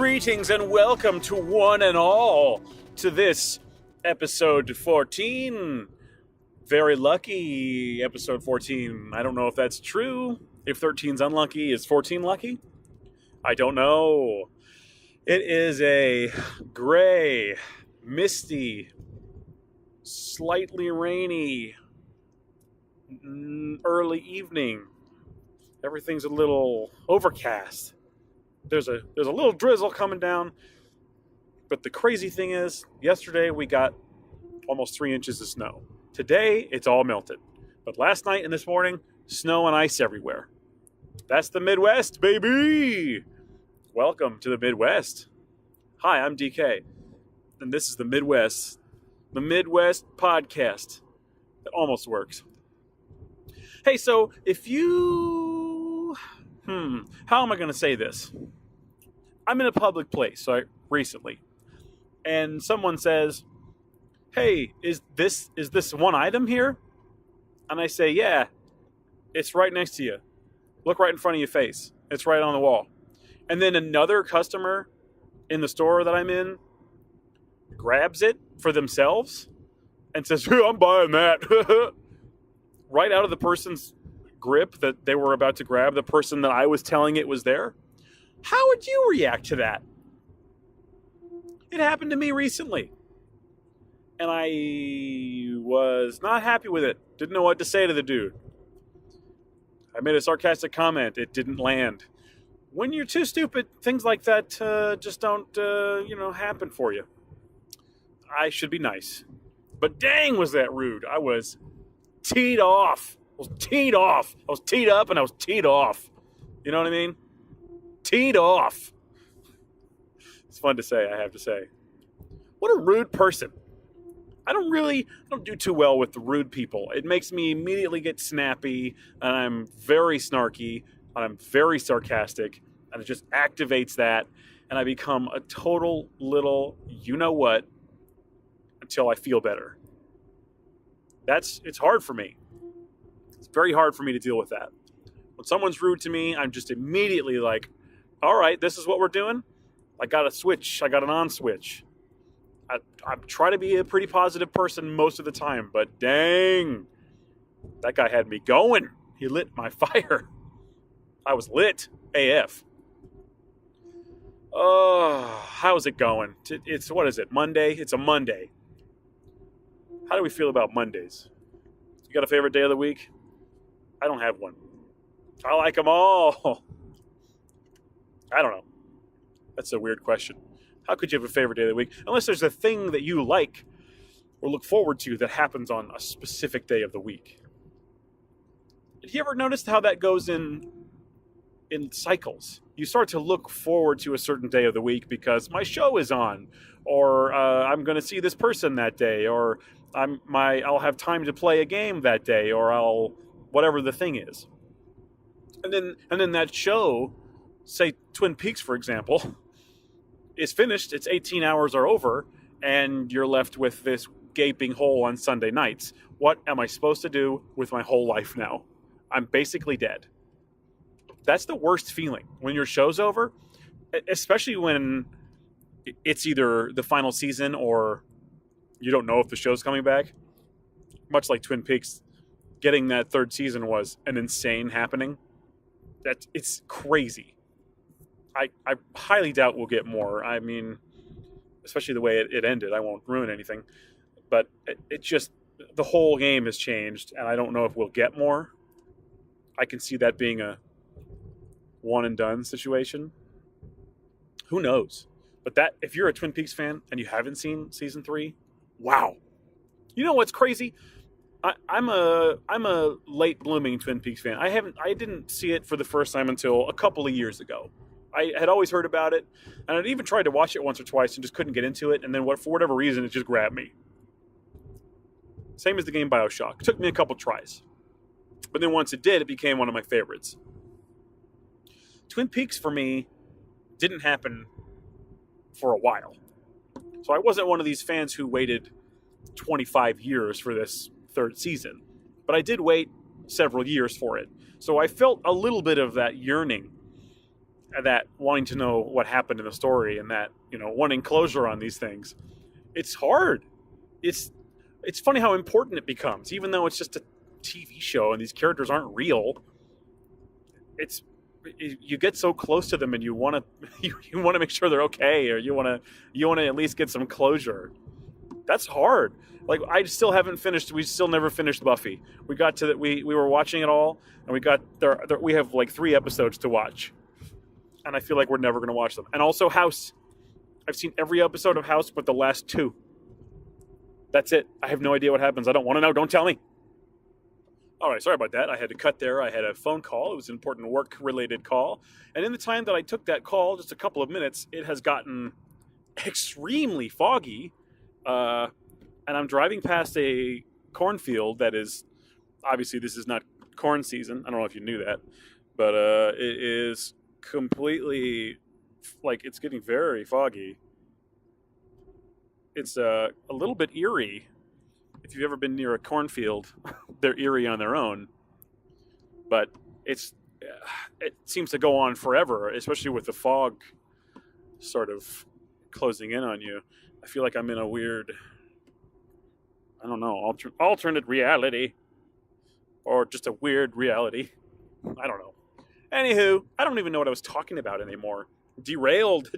Greetings and welcome to one and all to this episode 14. Very lucky episode 14. I don't know if that's true. If 13's unlucky, is 14 lucky? I don't know. It is a gray, misty, slightly rainy early evening. Everything's a little overcast. There's a little drizzle coming down. But the crazy thing is, yesterday we got almost 3 inches of snow. Today, it's all melted. But last night and this morning, snow and ice everywhere. That's the Midwest, baby! Welcome to the Midwest. Hi, I'm DK. And this is the Midwest podcast. It almost works. Hey, so if you... how am I going to say this? I'm in a public place recently, and someone says, hey, is this one item here? And I say, yeah, it's right next to you. Look right in front of your face. It's right on the wall. And then another customer in the store that I'm in grabs it for themselves and says, I'm buying that. Right out of the person's grip that they were about to grab, the person that I was telling it was there. How would you react to that? It happened to me recently. And I was not happy with it. Didn't know what to say to the dude. I made a sarcastic comment. It didn't land. When you're too stupid, things like that just don't, happen for you. I should be nice. But dang, was that rude. I was teed off. I was teed up and I was teed off. You know what I mean? Teed off. It's fun to say, I have to say. What a rude person. I don't do too well with the rude people. It makes me immediately get snappy, and I'm very snarky, and I'm very sarcastic, and it just activates that, and I become a total little you-know-what until I feel better. It's hard for me. It's very hard for me to deal with that. When someone's rude to me, I'm just immediately like, all right, this is what we're doing. I got a switch. I got an on switch. I try to be a pretty positive person most of the time, but dang, that guy had me going. He lit my fire. I was lit AF. Oh, how's it going? What is it, Monday? It's a Monday. How do we feel about Mondays? You got a favorite day of the week? I don't have one. I like them all. I don't know. That's a weird question. How could you have a favorite day of the week? Unless there's a thing that you like or look forward to that happens on a specific day of the week. Have you ever noticed how that goes in cycles? You start to look forward to a certain day of the week because my show is on, or I'm going to see this person that day, or I'll have time to play a game that day, or whatever the thing is. And then that show, say Twin Peaks, for example, is finished. Its 18 hours are over, and you're left with this gaping hole on Sunday nights. What am I supposed to do with my whole life now? I'm basically dead. That's the worst feeling when your show's over, especially when it's either the final season or you don't know if the show's coming back. Much like Twin Peaks, getting that third season was an insane happening. It's crazy. I highly doubt we'll get more. I mean, especially the way it ended. I won't ruin anything. But it just, the whole game has changed, and I don't know if we'll get more. I can see that being a one-and-done situation. Who knows? But if you're a Twin Peaks fan and you haven't seen season 3, wow. You know what's crazy? I'm a late blooming Twin Peaks fan. I didn't see it for the first time until a couple of years ago. I had always heard about it, and I'd even tried to watch it once or twice and just couldn't get into it, and then for whatever reason, it just grabbed me. Same as the game BioShock. It took me a couple tries. But then once it did, it became one of my favorites. Twin Peaks, for me, didn't happen for a while. So I wasn't one of these fans who waited 25 years for this third season. But I did wait several years for it. So I felt a little bit of that yearning. that wanting to know what happened in the story, and that, wanting closure on these things. It's hard. It's it's funny how important it becomes, even though it's just a TV show and these characters aren't real. It's you get so close to them, and you want to you want to make sure they're okay, or you want to at least get some closure. That's hard. Like, I still haven't finished. We still never finished Buffy. We got to that. We were watching it all, and we got there. We have like 3 episodes to watch, and I feel like we're never going to watch them. And also House. I've seen every episode of House, but the last 2. That's it. I have no idea what happens. I don't want to know. Don't tell me. All right, sorry about that. I had to cut there. I had a phone call. It was an important work-related call. And in the time that I took that call, just a couple of minutes, it has gotten extremely foggy. And I'm driving past a cornfield that is, obviously this is not corn season. I don't know if you knew that. But it is completely, like, it's getting very foggy. It's a little bit eerie. If you've ever been near a cornfield, they're eerie on their own. But it seems to go on forever, especially with the fog sort of closing in on you. I feel like I'm in a weird, I don't know, alternate reality. Or just a weird reality. I don't know. Anywho, I don't even know what I was talking about anymore. Derailed.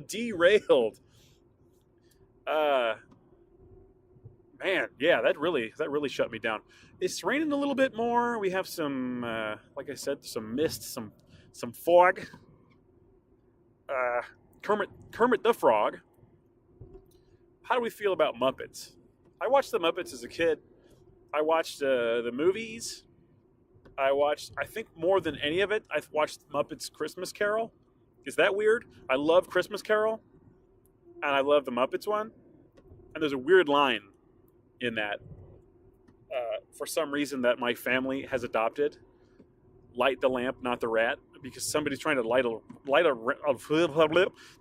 Man, yeah, that really shut me down. It's raining a little bit more. We have some, like I said, some mist, some fog. Kermit the Frog. How do we feel about Muppets? I watched the Muppets as a kid. I watched the movies. I think more than any of it, I've watched Muppets Christmas Carol. Is that weird? I love Christmas Carol, and I love the Muppets one. And there's a weird line in that, for some reason, that my family has adopted. Light the lamp, not the rat, because somebody's trying to they're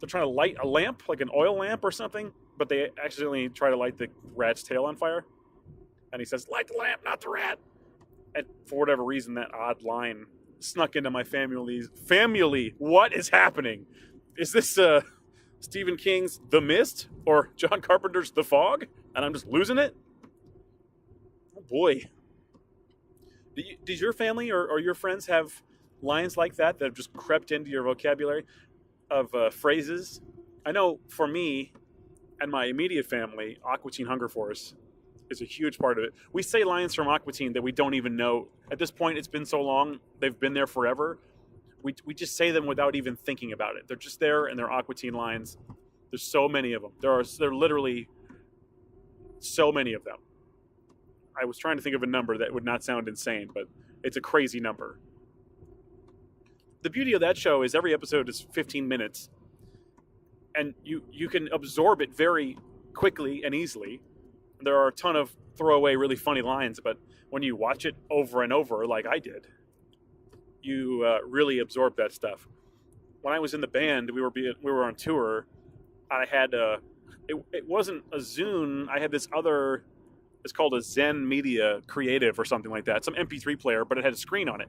trying to light a lamp, like an oil lamp or something, but they accidentally try to light the rat's tail on fire. And he says, "Light the lamp, not the rat." And for whatever reason, that odd line snuck into my family's family. What is happening? Is this Stephen King's The Mist or John Carpenter's The Fog? And I'm just losing it? Oh boy. Does your family or your friends have lines like that have just crept into your vocabulary of phrases? I know for me and my immediate family, Aqua Teen Hunger Force is a huge part of it. We say lines from Aqua Teen that we don't even know. At this point, it's been so long, they've been there forever. We just say them without even thinking about it. They're just there, and they're Aqua Teen lines. There's so many of them. There are literally so many of them. I was trying to think of a number that would not sound insane, but it's a crazy number. The beauty of that show is every episode is 15 minutes, and you can absorb it very quickly and easily. There are a ton of throwaway, really funny lines, but when you watch it over and over, like I did, you really absorb that stuff. When I was in the band, we were on tour. I had it wasn't a Zune. I had this other. It's called a Zen Media Creative or something like that. Some MP3 player, but it had a screen on it.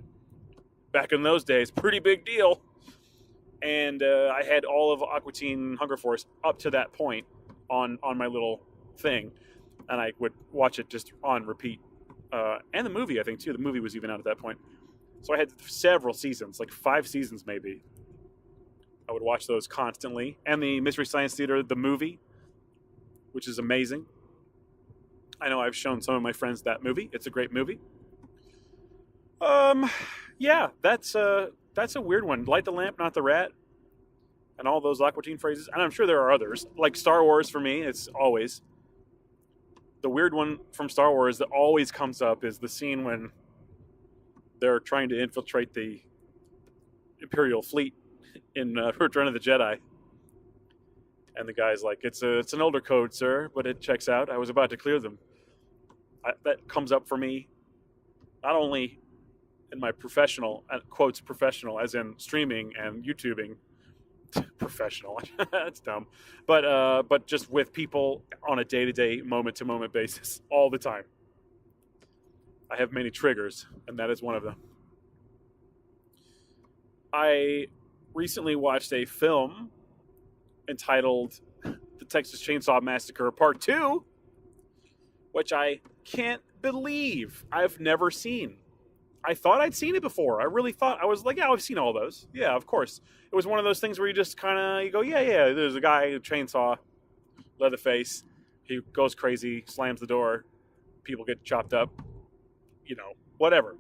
Back in those days, pretty big deal. And I had all of Aqua Teen Hunger Force up to that point on my little thing, and I would watch it just on repeat. And the movie, I think too. The movie was even out at that point. So I had several seasons, like 5 seasons maybe. I would watch those constantly. And the Mystery Science Theater, the movie, which is amazing. I know I've shown some of my friends that movie. It's a great movie. Yeah, that's a weird one. Light the lamp, not the rat. And all those Aqua Teen phrases. And I'm sure there are others. Like Star Wars for me, it's always. The weird one from Star Wars that always comes up is the scene when they're trying to infiltrate the Imperial fleet in Return of the Jedi. And the guy's like, it's an older code, sir, but it checks out. I was about to clear them. That comes up for me, not only in my professional, quotes professional, as in streaming and YouTubing, professional, that's dumb, but just with people on a day-to-day, moment-to-moment basis, all the time. I have many triggers, and that is one of them. I recently watched a film entitled The Texas Chainsaw Massacre Part 2, which I can't believe I've never seen. I thought I'd seen it before. I really thought, I was like, yeah, I've seen all those. Yeah, of course. It was one of those things where you just kind of, you go, yeah, there's a guy, a chainsaw, Leatherface. He goes crazy, slams the door, people get chopped up, whatever.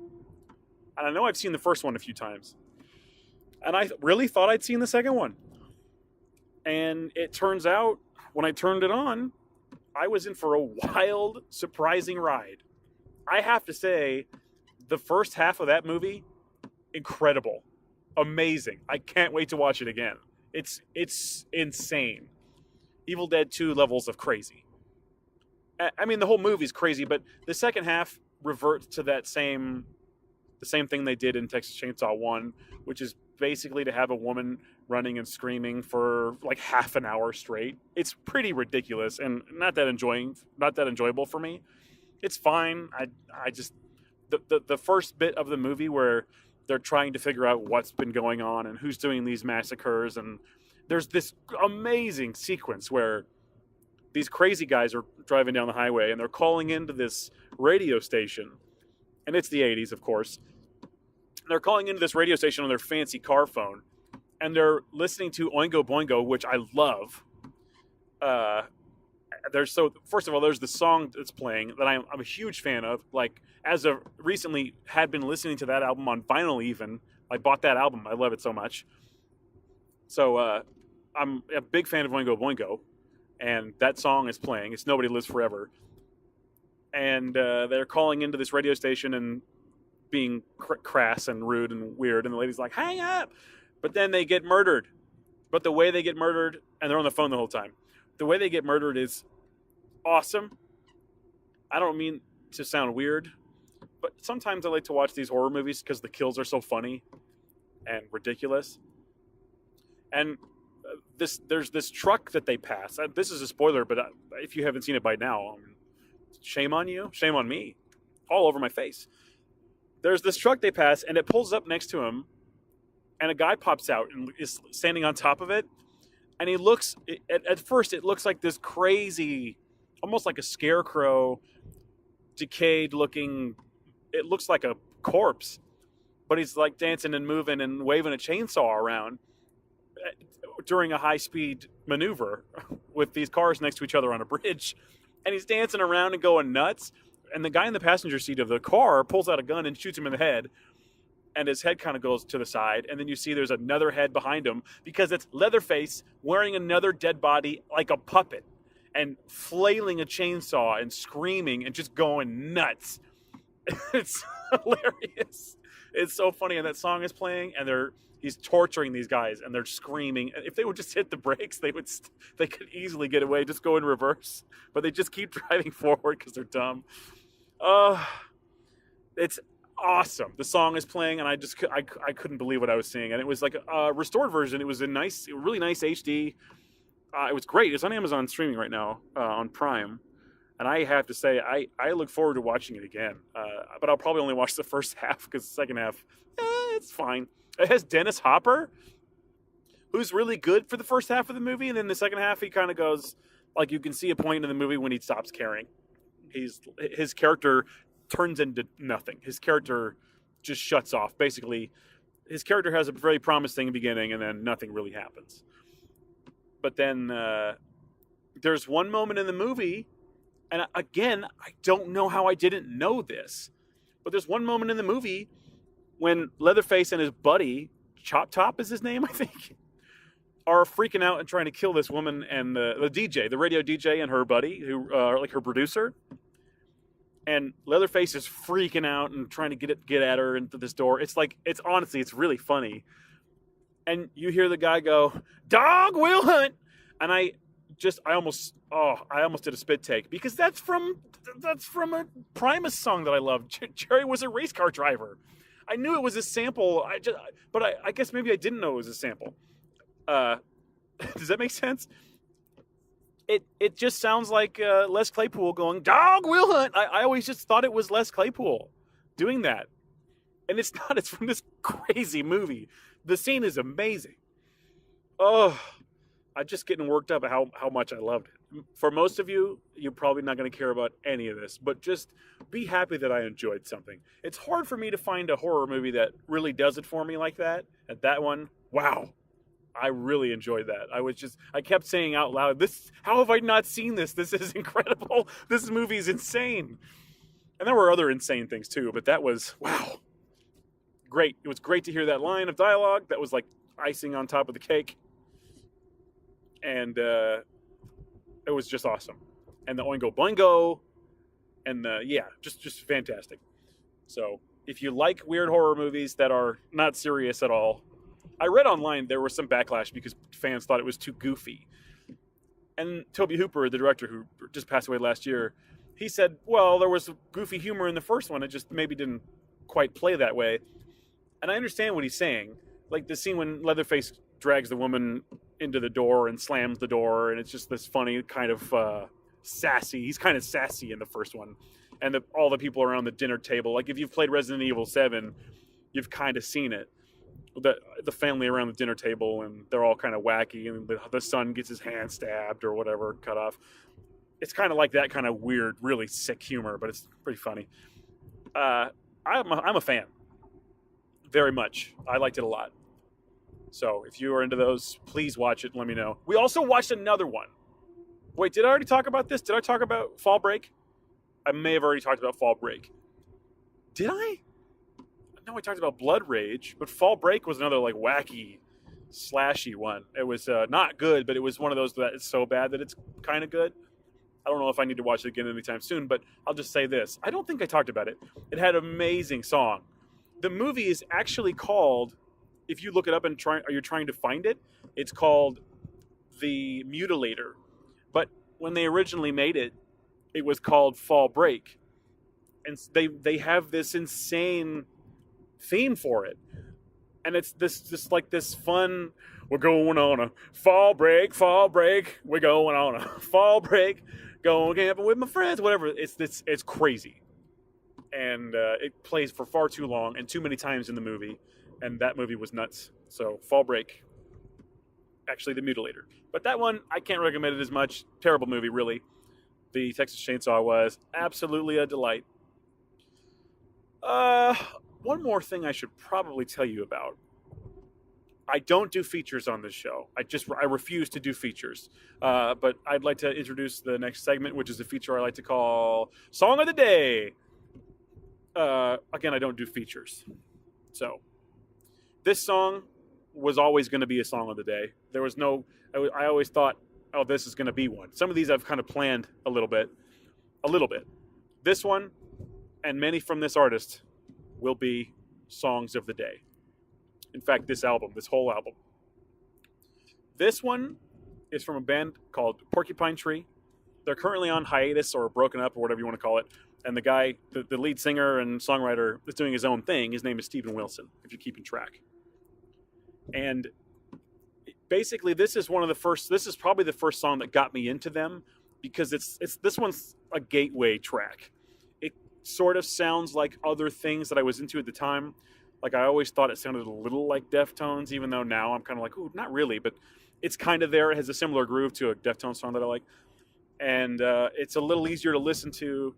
And I know I've seen the first one a few times. And I really thought I'd seen the second one. And it turns out, when I turned it on, I was in for a wild, surprising ride. I have to say, the first half of that movie, incredible, amazing. I can't wait to watch it again. It's insane. Evil Dead 2 levels of crazy. I mean, the whole movie's crazy, but the second half reverts to the same thing they did in Texas Chainsaw 1, which is basically to have a woman running and screaming for like half an hour straight. It's pretty ridiculous and not that enjoyable for me. It's fine. I just the first bit of the movie where they're trying to figure out what's been going on and who's doing these massacres, and there's this amazing sequence where these crazy guys are driving down the highway and they're calling into this radio station, and it's the 80s, of course. They're calling into this radio station on their fancy car phone, and they're listening to Oingo Boingo, which I love. First of all, there's the song that's playing that I'm a huge fan of. Like, as of recently, had been listening to that album on vinyl even. I bought that album. I love it so much. So I'm a big fan of Oingo Boingo, and that song is playing. It's Nobody Lives Forever. And they're calling into this radio station and being crass and rude and weird, and the lady's like, hang up! But then they get murdered. But the way they get murdered, and they're on the phone the whole time, the way they get murdered is awesome. I don't mean to sound weird, but sometimes I like to watch these horror movies because the kills are so funny and ridiculous. And there's this truck that they pass. This is a spoiler, but if you haven't seen it by now, shame on you, shame on me, all over my face. There's this truck they pass, and it pulls up next to him, and a guy pops out and is standing on top of it. And he looks, at first, it looks like this crazy, almost like a scarecrow, decayed looking, it looks like a corpse. But he's like dancing and moving and waving a chainsaw around during a high-speed maneuver with these cars next to each other on a bridge. And he's dancing around and going nuts. And the guy in the passenger seat of the car pulls out a gun and shoots him in the head. And his head kind of goes to the side. And then you see there's another head behind him because it's Leatherface wearing another dead body like a puppet and flailing a chainsaw and screaming and just going nuts. It's hilarious. It's so funny. And that song is playing, and he's torturing these guys, and they're screaming. If they would just hit the brakes, they could easily get away, just go in reverse. But they just keep driving forward because they're dumb. It's awesome. The song is playing, and I couldn't believe what I was seeing. And it was like a restored version. It was really nice HD. It was great. It's on Amazon streaming right now on Prime. And I have to say, I look forward to watching it again. But I'll probably only watch the first half because the second half, it's fine. It has Dennis Hopper, who's really good for the first half of the movie. And then the second half, he kind of goes, like, you can see a point in the movie when he stops caring. His character turns into nothing. His character just shuts off. Basically, his character has a very promising beginning, and then nothing really happens. But then there's one moment in the movie, and again, I don't know how I didn't know this, but there's one moment in the movie when Leatherface and his buddy, Chop Top is his name, I think, are freaking out and trying to kill this woman and the DJ, the radio DJ, and her buddy, who are like her producer. And Leatherface is freaking out and trying to get at her into this door. It's honestly, it's really funny. And you hear the guy go, "Dog will hunt," and I almost did a spit take because that's from a Primus song that I love. Jerry was a race car driver. I knew it was a sample. But I guess maybe I didn't know it was a sample. Does that make sense? It just sounds like Les Claypool going, "Dog will hunt." I always just thought it was Les Claypool doing that. And it's not. It's from this crazy movie. The scene is amazing. Oh, I'm just getting worked up at how much I loved it. For most of you, you're probably not going to care about any of this, but just be happy that I enjoyed something. It's hard for me to find a horror movie that really does it for me like that. And that one, wow, I really enjoyed that. I kept saying out loud, "This, how have I not seen this? This is incredible. This movie is insane." And there were other insane things too, but that was, wow, great. It was great to hear that line of dialogue. That was like icing on top of the cake. And it was just awesome. And the Oingo Boingo, and yeah, just fantastic. So if you like weird horror movies that are not serious at all, I read online there was some backlash because fans thought it was too goofy. And Toby Hooper, the director who just passed away last year, he said, well, there was goofy humor in the first one. It just maybe didn't quite play that way. And I understand what he's saying. Like the scene when Leatherface drags the woman into the door and slams the door, and it's just this funny kind of sassy. He's kind of sassy in the first one. And all the people around the dinner table, like if you've played Resident Evil 7, you've kind of seen it. The family around the dinner table, and they're all kind of wacky, and the son gets his hand stabbed or whatever, cut off. It's kind of like that kind of weird, really sick humor, but it's pretty funny. I'm a fan, very much. I liked it a lot. So if you are into those, please watch it and let me know. We also watched another one. Wait, did I already talk about this? Did I talk about Fall Break? I may have already talked about Fall Break. Did I? No, I talked about Blood Rage, but Fall Break was another like wacky, slashy one. It was not good, but it was one of those that it's so bad that it's kind of good. I don't know if I need to watch it again anytime soon, but I'll just say this. I don't think I talked about it. It had an amazing song. The movie is actually called, if you look it up and you're trying to find it, it's called The Mutilator. But when they originally made it, it was called Fall Break. And they have this insane theme for it. And it's this like this fun, we're going on a fall break, we're going on a fall break, going camping with my friends, whatever. It's crazy. And it plays for far too long and too many times in the movie. And that movie was nuts. So Fall Break, actually The Mutilator. But that one, I can't recommend it as much. Terrible movie, really. The Texas Chainsaw was absolutely a delight. One more thing I should probably tell you about. I don't do features on this show. I refuse to do features. But I'd like to introduce the next segment, which is a feature I like to call Song of the Day. Again, I don't do features. So this song was always going to be a song of the day. There was no, I always thought, oh, this is going to be one. Some of these I've kind of planned a little bit. This one and many from this artist will be songs of the day. In fact, this whole album. This one is from a band called Porcupine Tree. They're currently on hiatus or broken up or whatever you want to call it. And the guy, the lead singer and songwriter, is doing his own thing. His name is Steven Wilson, if you're keeping track. And basically, this is probably the first song that got me into them, because this one's a gateway track. It sort of sounds like other things that I was into at the time. Like I always thought it sounded a little like Deftones, even though now I'm kind of like, ooh, not really, but it's kind of there. It has a similar groove to a Deftones song that I like. And it's a little easier to listen to.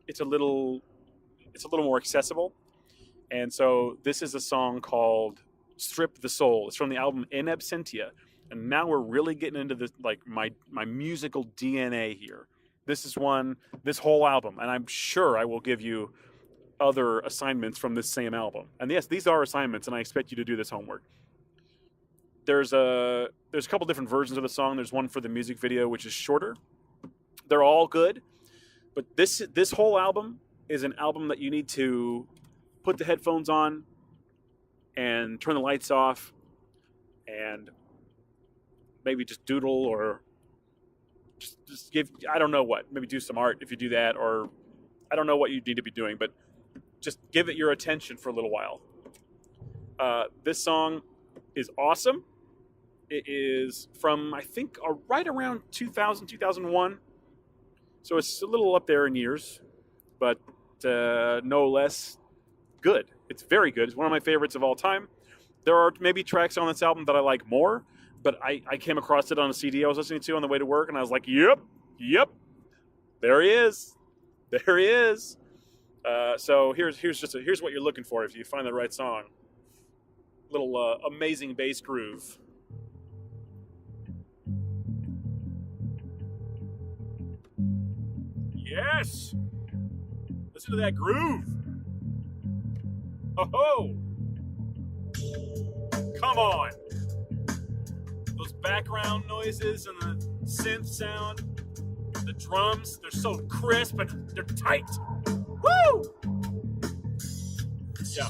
It's a little more accessible. And so this is a song called Strip the Soul. It's from the album In Absentia. And now we're really getting into this, like my musical DNA here. This whole album. And I'm sure I will give you other assignments from this same album. And yes, these are assignments, and I expect you to do this homework. There's a couple different versions of the song. There's one for the music video, which is shorter. They're all good. But this whole album is an album that you need to put the headphones on and turn the lights off and maybe just doodle or just give, I don't know what, maybe do some art if you do that, or I don't know what you need to be doing, but just give it your attention for a little while. This song is awesome. It is from, I think, right around 2000, 2001. So it's a little up there in years, but no less good. It's very good. It's one of my favorites of all time. There are maybe tracks on this album that I like more, but I came across it on a CD I was listening to on the way to work, and I was like, yep, there he is. There he is. So here's what you're looking for if you find the right song. Little amazing bass groove. Yes! Listen to that groove. Oh-ho! Come on! Those background noises and the synth sound, the drums, they're so crisp and they're tight. Woo! Yeah.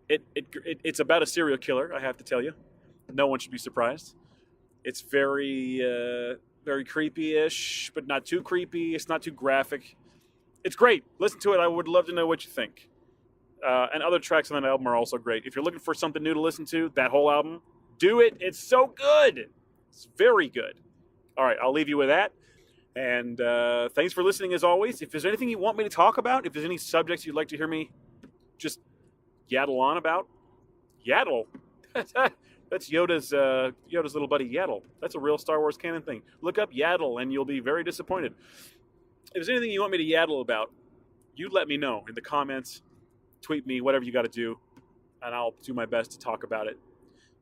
It's about a serial killer, I have to tell you. No one should be surprised. It's very creepy-ish, but not too creepy. It's not too graphic. It's great. Listen to it. I would love to know what you think. And other tracks on that album are also great. If you're looking for something new to listen to, that whole album, do it. It's so good. It's very good. All right, I'll leave you with that. And thanks for listening as always. If there's anything you want me to talk about, if there's any subjects you'd like to hear me just yaddle on about, yaddle. That's Yoda's little buddy Yaddle. That's a real Star Wars canon thing. Look up Yaddle and you'll be very disappointed. If there's anything you want me to yaddle about, you let me know in the comments, tweet me, whatever you got to do, and I'll do my best to talk about it.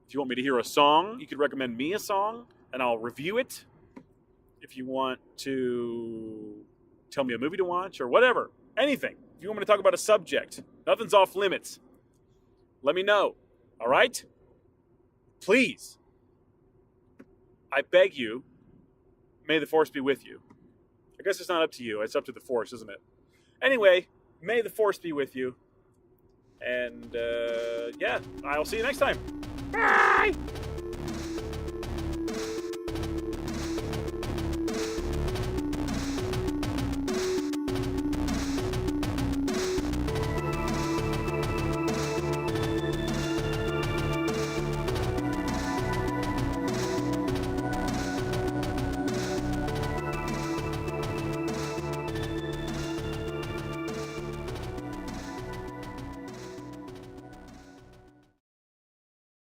If you want me to hear a song, you could recommend me a song, and I'll review it. If you want to tell me a movie to watch or whatever, anything. If you want me to talk about a subject, nothing's off limits. Let me know. All right? Please. I beg you, may the Force be with you. I guess it's not up to you. It's up to the Force, isn't it? Anyway, may the Force be with you. And, yeah, I'll see you next time. Bye!